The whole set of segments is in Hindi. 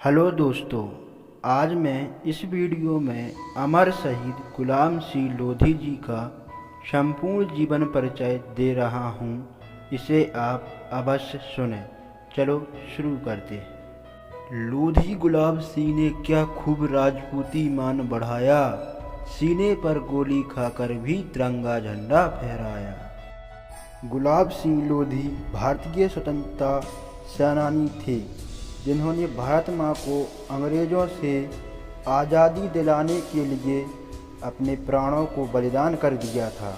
हेलो दोस्तों, आज मैं इस वीडियो में अमर शहीद गुलाम सिंह लोधी जी का संपूर्ण जीवन परिचय दे रहा हूँ। इसे आप अवश्य सुनें। चलो शुरू करते हैं। लोधी गुलाब सिंह ने क्या खूब राजपूती मान बढ़ाया, सीने पर गोली खाकर भी तिरंगा झंडा फहराया। गुलाब सिंह लोधी भारतीय स्वतंत्रता सेनानी थे, जिन्होंने भारत माँ को अंग्रेज़ों से आज़ादी दिलाने के लिए अपने प्राणों को बलिदान कर दिया था।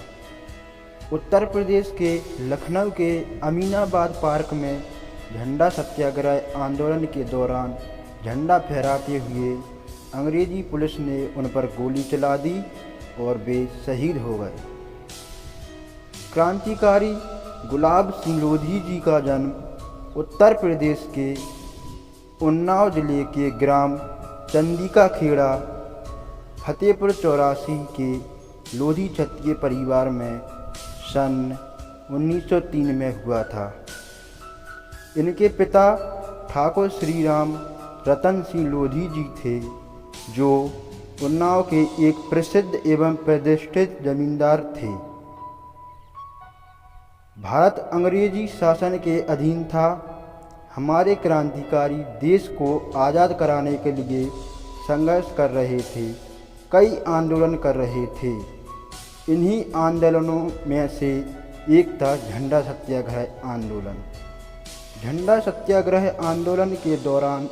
उत्तर प्रदेश के लखनऊ के अमीनाबाद पार्क में झंडा सत्याग्रह आंदोलन के दौरान झंडा फहराते हुए अंग्रेजी पुलिस ने उन पर गोली चला दी और वे शहीद हो गए। क्रांतिकारी गुलाब सिंह लोधी जी का जन्म उत्तर प्रदेश के उन्नाव जिले के ग्राम चंदिका खेड़ा फतेहपुर चौरासी के लोधी क्षत्रिय परिवार में सन 1903 में हुआ था। इनके पिता ठाकुर श्री राम रतन सिंह लोधी जी थे, जो उन्नाव के एक प्रसिद्ध एवं प्रतिष्ठित जमींदार थे। भारत अंग्रेजी शासन के अधीन था। हमारे क्रांतिकारी देश को आज़ाद कराने के लिए संघर्ष कर रहे थे, कई आंदोलन कर रहे थे। इन्हीं आंदोलनों में से एक था झंडा सत्याग्रह आंदोलन। झंडा सत्याग्रह आंदोलन के दौरान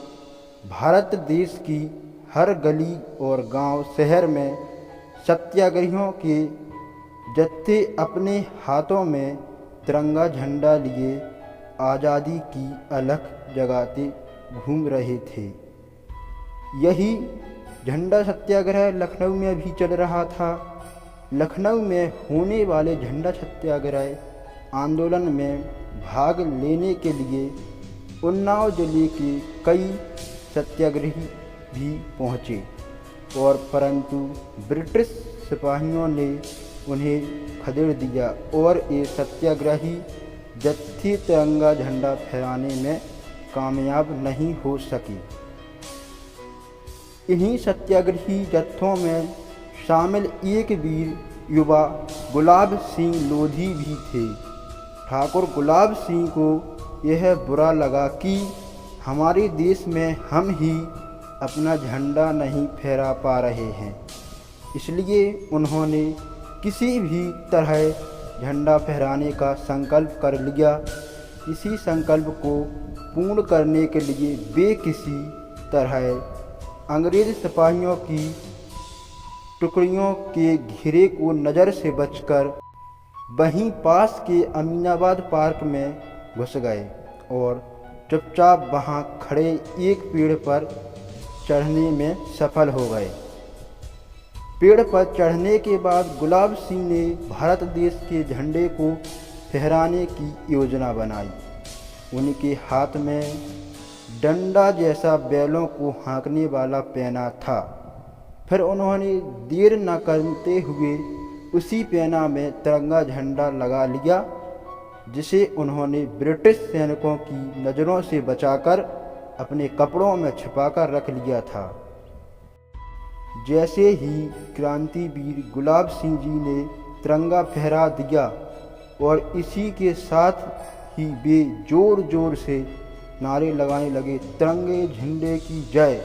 भारत देश की हर गली और गांव शहर में सत्याग्रहियों के जत्थे अपने हाथों में तिरंगा झंडा लिए आज़ादी की अलख जगाते घूम रहे थे। यही झंडा सत्याग्रह लखनऊ में भी चल रहा था। लखनऊ में होने वाले झंडा सत्याग्रह आंदोलन में भाग लेने के लिए उन्नाव जिले के कई सत्याग्रही भी पहुँचे, और परंतु ब्रिटिश सिपाहियों ने उन्हें खदेड़ दिया और ये सत्याग्रही जत्थे तिरंगा झंडा फहराने में कामयाब नहीं हो सके। इन्हीं सत्याग्रही जत्थों में शामिल एक वीर युवा गुलाब सिंह लोधी भी थे। ठाकुर गुलाब सिंह को यह बुरा लगा कि हमारे देश में हम ही अपना झंडा नहीं फहरा पा रहे हैं, इसलिए उन्होंने किसी भी तरह झंडा फहराने का संकल्प कर लिया। इसी संकल्प को पूर्ण करने के लिए वे किसी तरह अंग्रेज सिपाहियों की टुकड़ियों के घेरे को नज़र से बचकर वहीं पास के अमीनाबाद पार्क में घुस गए और चुपचाप वहां खड़े एक पेड़ पर चढ़ने में सफल हो गए। पेड़ पर चढ़ने के बाद गुलाब सिंह ने भारत देश के झंडे को फहराने की योजना बनाई। उनके हाथ में डंडा जैसा बैलों को हाँकने वाला पैना था। फिर उन्होंने देर न करते हुए उसी पैना में तिरंगा झंडा लगा लिया, जिसे उन्होंने ब्रिटिश सैनिकों की नज़रों से बचाकर अपने कपड़ों में छिपाकर रख लिया था। जैसे ही क्रांतिवीर गुलाब सिंह जी ने तिरंगा फहरा दिया और इसी के साथ ही वे जोर जोर से नारे लगाने लगे, तिरंगे झंडे की जय,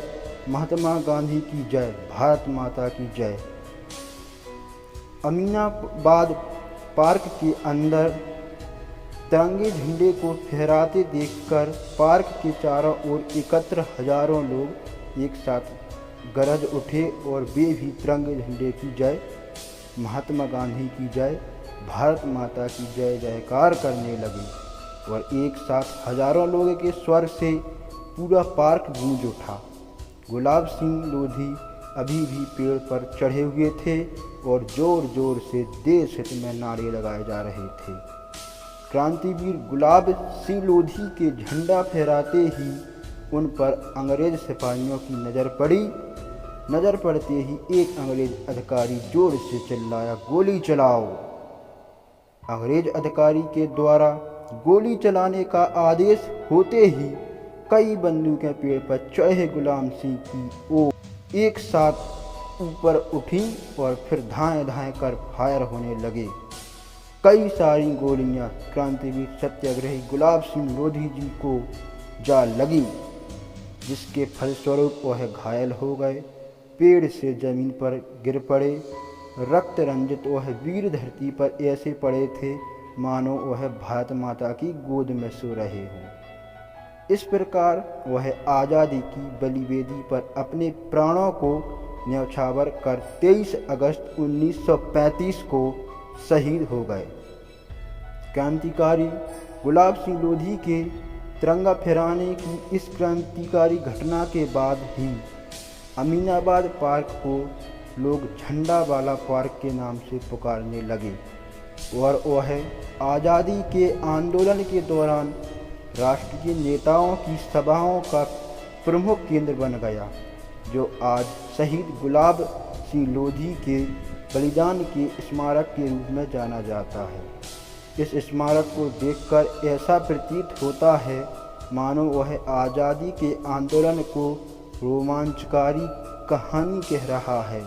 महात्मा गांधी की जय, भारत माता की जय। अमीनाबाद पार्क के अंदर तिरंगे झंडे को फहराते देखकर पार्क के चारों ओर एकत्र हजारों लोग एक साथ गरज उठे और वे भी तिरंगे झंडे की जय, महात्मा गांधी की जय, भारत माता की जय जयकार करने लगे। और एक साथ हजारों लोगों के स्वर से पूरा पार्क गूंज उठा। गुलाब सिंह लोधी अभी भी पेड़ पर चढ़े हुए थे और जोर जोर से देश हित में नारे लगाए जा रहे थे। क्रांतिवीर गुलाब सिंह लोधी के झंडा फहराते ही उन पर अंग्रेज सिपाहियों की नज़र पड़ी। नज़र पड़ते ही एक अंग्रेज अधिकारी जोर से चिल्लाया, गोली चलाओ। अंग्रेज अधिकारी के द्वारा गोली चलाने का आदेश होते ही कई बंदूकें पेड़ पर चढ़े गुलाम सिंह की ओर एक साथ ऊपर उठी और फिर धाएं धाएं कर फायर होने लगे। कई सारी गोलियां क्रांतिवीर सत्याग्रही गुलाब सिंह लोधी जी को जा लगी, जिसके फलस्वरूप वह घायल हो गए, पेड़ से जमीन पर गिर पड़े। रक्त रंजित वह वीर धरती पर ऐसे पड़े थे मानो वह भारत माता की गोद में सो रहे हों। इस प्रकार वह आज़ादी की बलिवेदी पर अपने प्राणों को न्यौछावर कर 23 अगस्त 1935 को शहीद हो गए। क्रांतिकारी गुलाब सिंह लोधी के तिरंगा फहराने की इस क्रांतिकारी घटना के बाद ही अमीनाबाद पार्क को लोग झंडा वाला पार्क के नाम से पुकारने लगे और वह आज़ादी के आंदोलन के दौरान राष्ट्रीय नेताओं की सभाओं का प्रमुख केंद्र बन गया, जो आज शहीद गुलाब सिंह लोधी के बलिदान के स्मारक के रूप में जाना जाता है। इस स्मारक को देखकर ऐसा प्रतीत होता है मानो वह आज़ादी के आंदोलन को रोमांचकारी कहानी कह रहा है।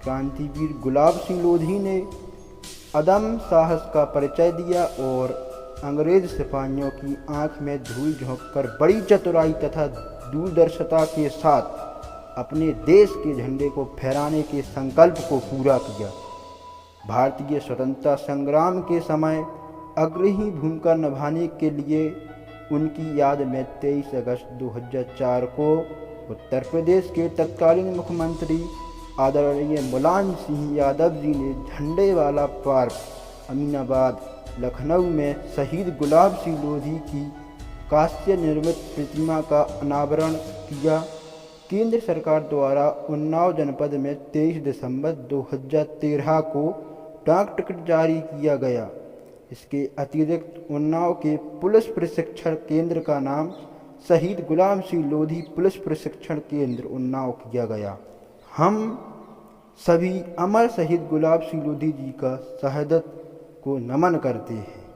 क्रांतिवीर गुलाब सिंह लोधी ने अदम साहस का परिचय दिया और अंग्रेज सिपाहियों की आंख में धूल झोंककर बड़ी चतुराई तथा दूरदर्शिता के साथ अपने देश के झंडे को फहराने के संकल्प को पूरा किया। भारतीय स्वतंत्रता संग्राम के समय अग्रणी भूमिका निभाने के लिए उनकी याद में 23 अगस्त 2004 को उत्तर प्रदेश के तत्कालीन मुख्यमंत्री आदरणीय मुलायम सिंह यादव जी ने झंडे वाला पार्क अमीनाबाद लखनऊ में शहीद गुलाब सिंह लोधी की कांस्य निर्मित प्रतिमा का अनावरण किया। केंद्र सरकार द्वारा उन्नाव जनपद में 23 दिसंबर 2013 को डाक टिकट जारी किया गया। इसके अतिरिक्त उन्नाव के पुलिस प्रशिक्षण केंद्र का नाम शहीद गुलाब सिंह लोधी पुलिस प्रशिक्षण केंद्र उन्नाव किया गया। हम सभी अमर शहीद गुलाब सिंह लोधी जी का शहादत को नमन करते हैं।